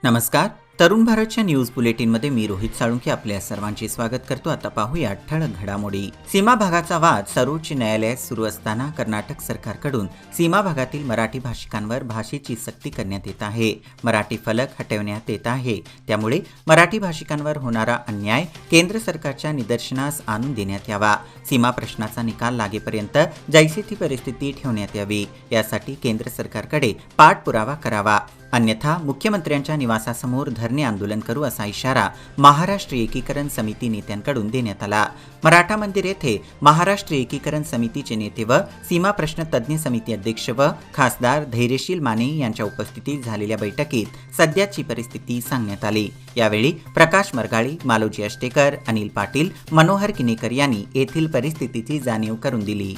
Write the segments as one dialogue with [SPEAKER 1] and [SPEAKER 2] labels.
[SPEAKER 1] नमस्कार. तरुण भारतच्या न्यूज बुलेटिनमध्ये मी रोहित साळुंखे आपल्या सर्वांचे स्वागत करतो. आता पाहूया ठळक घडामोडी. सीमा भागाचा वाद सर्वोच्च न्यायालयात सुरू असताना कर्नाटक सरकारकडून सीमा भागातील मराठी भाषिकांवर भाषेची सक्ती करण्यात येत आहे. मराठी फलक हटवण्यात येत आहे. त्यामुळे मराठी भाषिकांवर होणारा अन्याय केंद्र सरकारच्या निदर्शनास आणून देण्यात यावा. सीमा प्रश्नाचा निकाल लागेपर्यंत जैसे ती परिस्थिती ठेवण्यात यावी, यासाठी केंद्र सरकारकडे पाठपुरावा करावा. अन्यथा मुख्यमंत्र्यांच्या निवासासमोर धरणे आंदोलन करू असा इशारा महाराष्ट्र एकीकरण समिती नेत्यांकडून देण्यात आला. मराठा मंदिर येथे महाराष्ट्र एकीकरण समितीचे नेते व सीमा प्रश्न तज्ज्ञ समिती अध्यक्ष व खासदार धैर्यशील माने यांच्या उपस्थितीत झालेल्या बैठकीत सध्याची परिस्थिती सांगण्यात आली. यावेळी प्रकाश मरगाळी, मालोजी अष्टेकर, अनिल पाटील, मनोहर किनेकर यांनी येथील परिस्थितीची जाणीव करून दिली.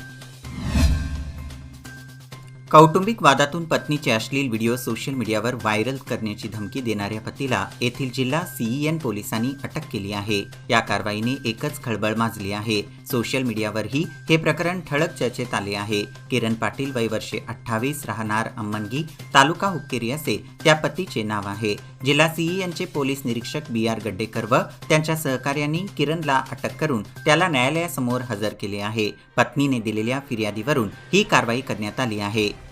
[SPEAKER 1] कौटुंबिक वादातून पत्नीचे अश्लील व्हिडिओ सोशल मीडियावर व्हायरल करण्याची धमकी देणाऱ्या पतीला येथील जिल्हा CEN पोलिसांनी अटक केली आहे. या कारवाईने एकच खळबळ माजली आहे. सोशल मीडियावरही हे प्रकरण ठळक चर्चेत आले आहे. किरण पाटील, वय वर्षे 28, राहणार अम्मनगी, तालुका हुक्केरी असे त्या पतीचे नाव आहे. जिल्हा CENचे पोलीस निरीक्षक BR गड्डेकर व त्यांच्या सहकार्यांनी किरणला अटक करून त्याला न्यायालयासमोर हजर केले आहे. पत्नीने दिलेल्या फिर्यादीवरून ही कारवाई करण्यात आली आहे.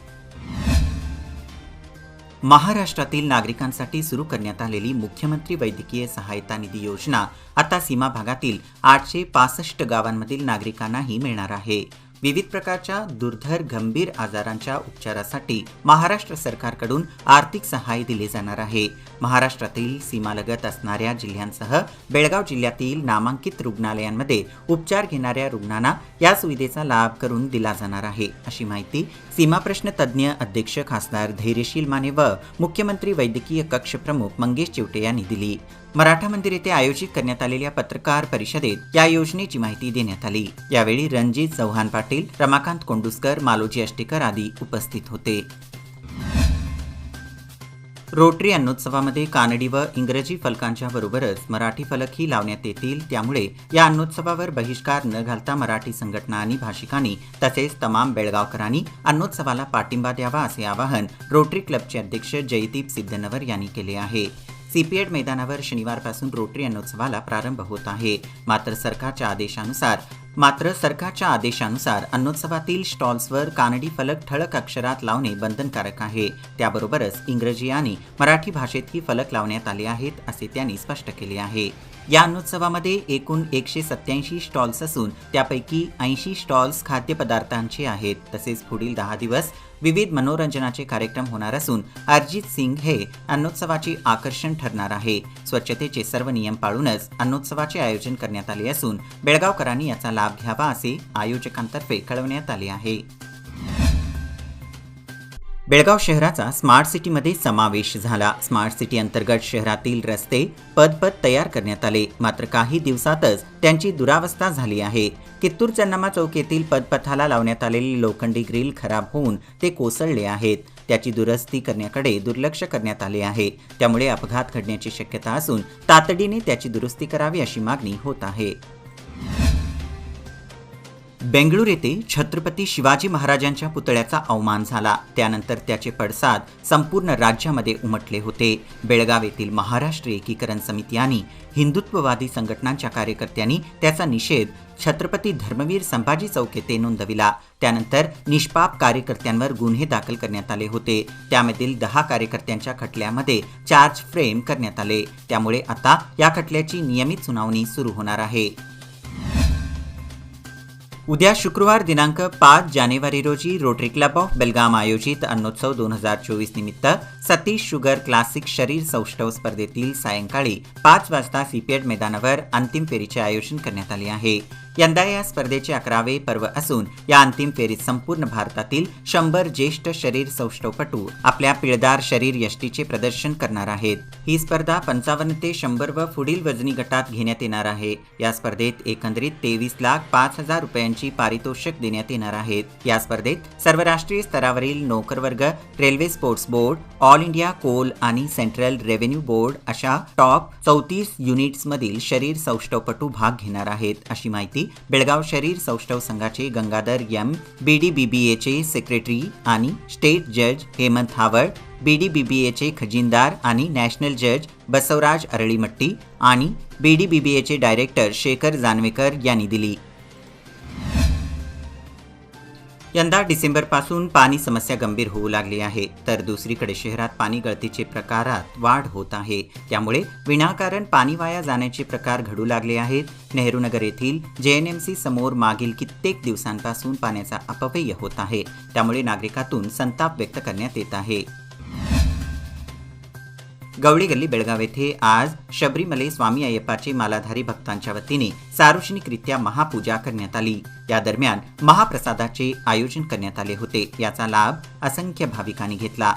[SPEAKER 1] महाराष्ट्रातील नागरिकांसाठी सुरू करण्यात आलेली मुख्यमंत्री वैद्यकीय सहायता निधी योजना आता सीमा भागातील 865 गावांमधील नागरिकांनाही मिळणार आहे. विविध प्रकारच्या दुर्धर गंभीर आजारांच्या उपचारासाठी महाराष्ट्र सरकारकडून आर्थिक सहाय्य दिले जाणार आहे. महाराष्ट्रातील सीमालगत असणाऱ्या जिल्ह्यांसह बेळगाव जिल्ह्यातील नामांकित रुग्णालयांमध्ये उपचार घेणाऱ्या रुग्णांना या सुविधेचा लाभ करून दिला जाणार आहे, अशी माहिती सीमा प्रश्न तज्ज्ञ अध्यक्ष खासदार धैर्यशील माने व मुख्यमंत्री वैद्यकीय कक्ष प्रमुख मंगेश चिवटे यांनी दिली. मराठा मंदिर येथे आयोजित करण्यात आलेल्या पत्रकार परिषदेत या योजनेची माहिती देण्यात आली. यावेळी रणजित चव्हाण पाटील, रमाकांत कोंडुस्कर, मालोजी अष्टेकर आदी उपस्थित होते. रोटरी अन्नोत्सवामध्ये कानडी व इंग्रजी फलकांच्या बरोबरच मराठी फलकही लावण्यात येतील. त्यामुळे या अन्नोत्सवावर बहिष्कार न घालता मराठी संघटना आणि भाषिकांनी तसेच तमाम बेळगावकरांनी अन्नोत्सवाला पाठिंबा द्यावा, असे आवाहन रोटरी क्लबचे अध्यक्ष जयदीप सिद्धनवर यांनी केले आहे. CPED मैदानावर शनिवारपासून रोटरी अन्नोत्सवाला प्रारंभ होत आहे. मात्र सरकारच्या आदेशानुसार अन्नोत्सवातील स्टॉल्सवर कानडी फलक ठळक अक्षरात लावणे बंधनकारक आहे. त्याबरोबरच इंग्रजी आणि मराठी भाषेतही फलक लावण्यात आले आहेत, असे त्यांनी स्पष्ट केले आहे. या अन्नोत्सवामध्ये एकूण 187 स्टॉल्स असून त्यापैकी 80 स्टॉल्स खाद्यपदार्थांचे आहेत. तसेच पुढील 10 दिवस विविध मनोरंजनाचे कार्यक्रम होणार असून अरिजित सिंग हे अन्नोत्सवाचे आकर्षण ठरणार आहे. स्वच्छतेचे सर्व नियम पाळूनच अन्नोत्सवाचे आयोजन करण्यात आले असून बेळगावकरांनी याचा लाभ घ्यावा, असे आयोजकांतर्फे कळवण्यात आले आहे. बेळगाव शहराचा स्मार्ट सिटीमध्ये समावेश झाला. स्मार्ट सिटी अंतर्गत शहरातील रस्ते पदपद तयार करण्यात आले. मात्र काही दिवसातच त्यांची दुरावस्था झाली आहे. कित्तूर चन्नम्मा चौक येथील पदपथाला लावण्यात आलेले लोखंडी ग्रिल खराब होऊन ते कोसळले आहेत. त्याची दुरुस्ती करण्याकडे दुर्लक्ष करण्यात आले आहे. त्यामुळे अपघात घडण्याची शक्यता असून तातडीने त्याची दुरुस्ती करावी, अशी मागणी होत आहे. बेंगळूर येथे छत्रपती शिवाजी महाराजांच्या पुतळ्याचा अवमान झाला. त्यानंतर त्याचे पडसाद संपूर्ण राज्यामध्ये उमटले होते. बेळगाव येथील महाराष्ट्र एकीकरण समिती आणि हिंदुत्ववादी संघटनांच्या कार्यकर्त्यांनी त्याचा निषेध छत्रपती धर्मवीर संभाजी चौक येथे नोंदविला. त्यानंतर निष्पाप कार्यकर्त्यांवर गुन्हे दाखल करण्यात आले होते. त्यामधील 10 कार्यकर्त्यांच्या खटल्यामध्ये चार्ज फ्रेम करण्यात आले. त्यामुळे आता या खटल्याची नियमित सुनावणी सुरू होणार आहे. उद्या शुक्रवार दिनांक 5 जानेवारी रोजी रोटरी क्लब ऑफ बेलगाम आयोजित अन्नोत्सव 2024 निमित्त सतीश शुगर क्लासिक शरीर सौष्ठव स्पर्धेतील सायंकाळी 5 वाजता CPED मैदानावर अंतिम फेरीचे आयोजन करण्यात आले आहे. यंदा या स्पर्धेचे 11वे पर्व असून या अंतिम फेरीत संपूर्ण भारतातील 100 ज्येष्ठ शरीर सौष्ठवपटू आपल्या पिळदार शरीर यष्टीचे प्रदर्शन करणार आहेत. ही स्पर्धा 55 ते 100 व पुढील वजनी गटात घेण्यात येणार आहे. या स्पर्धेत एकंदरीत 23,05,000 रुपयांची पारितोषिक देण्यात येणार आहेत. या स्पर्धेत सर्व राष्ट्रीय स्तरावरील नोकरवर्ग, railway sports board, all India coal आणि सेंट्रल रेव्हेन्यू बोर्ड अशा टॉप 34 युनिट्समधील शरीर सौष्ठवपटू भाग घेणार आहेत, अशी माहिती बेळगाव शरीर सौष्ठव संघाचे गंगाधर एम, BDBBAचे सेक्रेटरी आणि स्टेट जज हेमंत हावड, BDBBAचे खजिनदार आणि नॅशनल जज बसवराज अरळीमट्टी आणि BDBBAचे डायरेक्टर शेखर जानवेकर यांनी दिली. यंदा डिसेंबरपासून पाणी समस्या गंभीर होऊ लागली आहे, तर दुसरीकडे शहरात पाणी गळतीचे प्रकारात वाढ होत आहे. त्यामुळे विनाकारण पाणी वाया जाण्याचे प्रकार घडू लागले आहेत. नेहरूनगर येथील JNMC समोर मागील कित्येक दिवसांपासून पाण्याचा अपव्यय होत आहे. त्यामुळे नागरिकातून संताप व्यक्त करण्यात येत आहे. गवळी गल्ली बेळगाव येथे आज शबरीमले स्वामी अय्यप्पाचे मालाधारी भक्तांच्या वतीने सार्वजनिकरित्या महापूजा करण्यात आली. या दरम्यान महाप्रसादाचे आयोजन करण्यात आले होते. याचा लाभ असंख्य भाविकांनी घेतला.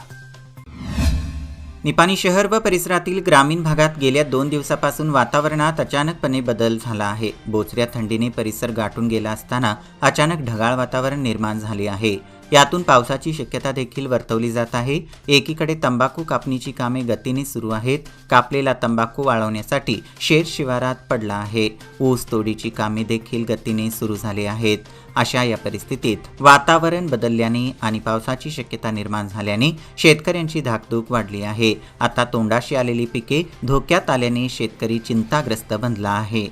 [SPEAKER 1] निपाणी शहर व परिसरातील ग्रामीण भागात गेल्या 2 दिवसापासून वातावरणात अचानकपणे बदल झाला आहे. बोचऱ्या थंडीने परिसर गाठून गेला असताना अचानक ढगाळ वातावरण निर्माण झाले आहे. यातून पावसाची शक्यता देखील वर्तवली जात आहे. एकीकडे तंबाखू कापणीची कामे गतीने सुरू आहेत. कापलेला तंबाखू वाळवण्यासाठी शेत शिवारात पडला आहे. ऊस तोडीची कामे देखील गतीने सुरू झाली आहेत. अशा या परिस्थितीत वातावरण बदलल्याने आणि पावसाची शक्यता निर्माण झाल्याने शेतकऱ्यांची धाकधूक वाढली आहे. आता तोंडाशी आलेली पिके धोक्यात आल्याने शेतकरी चिंताग्रस्त बनला आहे.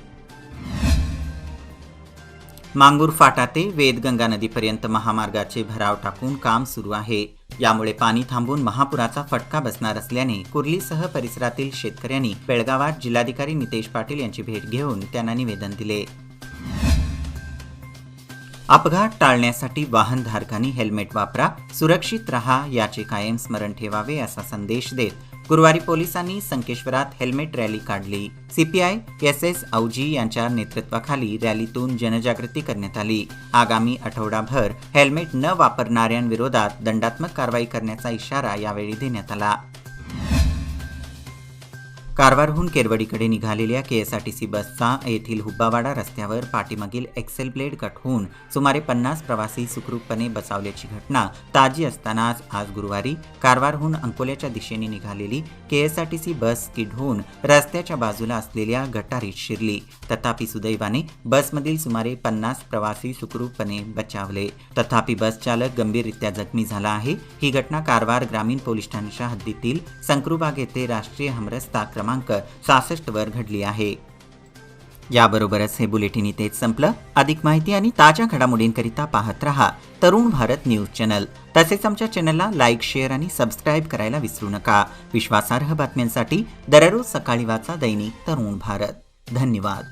[SPEAKER 1] मांगूर फाटा ते वेदगंगा नदीपर्यंत महामार्गाचे भराव टाकून काम सुरू आहे. यामुळे पाणी थांबून महापुराचा फटका बसणार असल्याने कुर्लीसह परिसरातील शेतकऱ्यांनी बेळगावात जिल्हाधिकारी नितेश पाटील यांची भेट घेऊन त्यांना निवेदन दिले. अपघात टाळण्यासाठी वाहनधारकांनी हेल्मेट वापरा, सुरक्षित रहा याचे कायम स्मरण ठेवावे असा संदेश देत गुरुवारी पोलिसांनी संकेश्वरात हेल्मेट रॅली काढली. CPI SS औजी यांच्या नेतृत्वाखाली रॅलीतून जनजागृती करण्यात आली. आगामी आठवडाभर हेल्मेट न वापरणाऱ्यांविरोधात दंडात्मक कारवाई करण्याचा इशारा यावेळी देण्यात आला. कारवारहून केरवडीकडे निघालेल्या KSRTC बसचा येथील हुब्बावाडा रस्त्यावर पाठीमागील एक्सेल ब्लेड कट होऊन सुमारे 50 प्रवासी सुखरूपपणे बचावल्याची घटना ताजी असतानाच आज गुरुवारी कारवारहून अंकोल्याच्या दिशेने निघालेली KSRTC बस स्किड होऊन रस्त्याच्या बाजूला असलेल्या गटारीत शिरली. तथापि सुदैवाने बसमधील सुमारे 50 प्रवासी सुखरूपपणे बचावले. तथापि बस चालक गंभीररित्या जखमी झाला आहे. ही घटना कारवार ग्रामीण पोलीस ठाण्याच्या हद्दीतील संक्रूबाग येथे राष्ट्रीय हमरस्ता क्रमांक 66 वर घडली आहे. याबरोबरच हे बुलेटिन इथेच संपलं. अधिक माहिती आणि ताज्या घडामोडींकरिता पाहत रहा तरुण भारत न्यूज चॅनल. तसेच आमच्या चॅनलला लाईक, शेअर आणि सबस्क्राईब करायला विसरू नका. विश्वासार्ह बातम्यांसाठी दररोज सकाळी वाचा दैनिक तरुण भारत. धन्यवाद.